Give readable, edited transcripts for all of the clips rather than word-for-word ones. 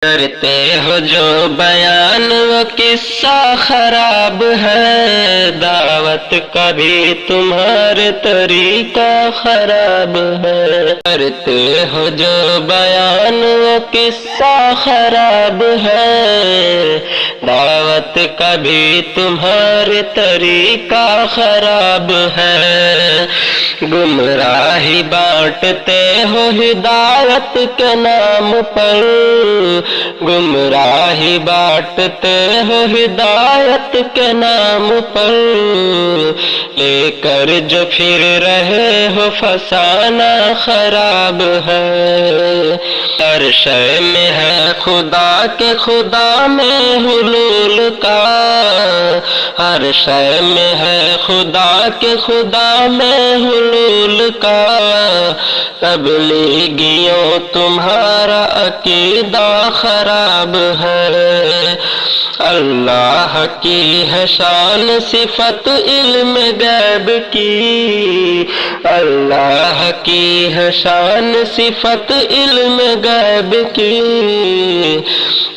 کرتے ہو جو بیان وہ قصہ خراب ہے، دعوت کا بھی تمہارے طریقہ خراب ہے۔ کرتے ہو جو بیان وہ قصہ خراب ہے، دعوت کا بھی تمہارے طریقہ خراب ہے۔ گمراہی بانٹتے ہو ہدایت کے نام پر، گمراہی بانٹتے ہو ہدایت کے نام پر، لے کر جو پھر رہے ہو فسانہ خراب ہے۔ ہر شے میں ہے خدا کے خدا میں حلول کا، ہر شے میں ہے خدا کے خدا میں حلول کا، تبلیغیوں تمہارا عقیدہ خراب ہے۔ اللہ کی ہے شان صفت علم غیب کی، اللہ کی ہے شان صفت علم غیب کی،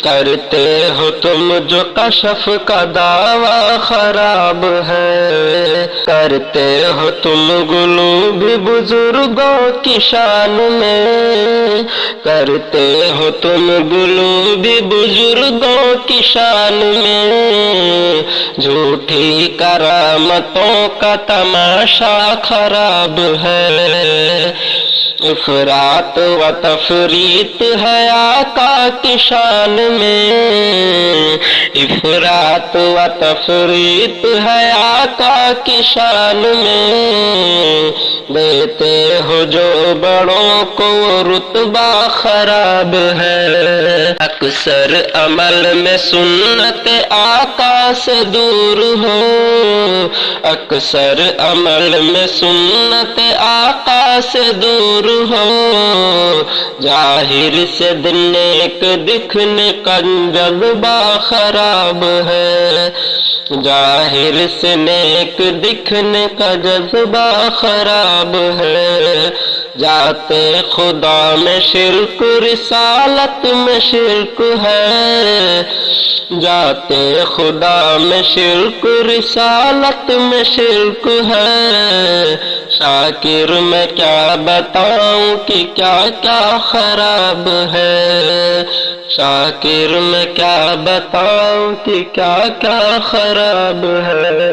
کرتے ہو تم جو کشف کا دعویٰ خراب ہے۔ کرتے ہو تم غلو بھی بزرگوں کی شان میں، کرتے ہو تم غلو بھی بزرگوں کی شان میں، جھوٹی کرامتوں کا تماشا خراب ہے۔ افراط و تفریط ہے آقا کی شان میں، افراط و تفریط ہے آقا کی شان میں، دیتے ہو جو بڑوں کو رتبہ خراب ہے۔ اکثر عمل میں سنت آقا سے دور ہو، اکثر عمل میں سنت آقا سے دور ہو، ظاہر سے نیک دکھنے کا جذبہ خراب ہے، ظاہر سے نیک دکھنے کا جذبہ خراب ہے، جاتے خدا میں شرک رسالت میں شرک ہے، جاتے خدا میں شرک رسالت میں شرک ہے، شاکر میں کیا بتاؤں کہ کیا کیا خراب ہے، شاکر میں کیا بتاؤں کہ کیا کیا خراب ہے۔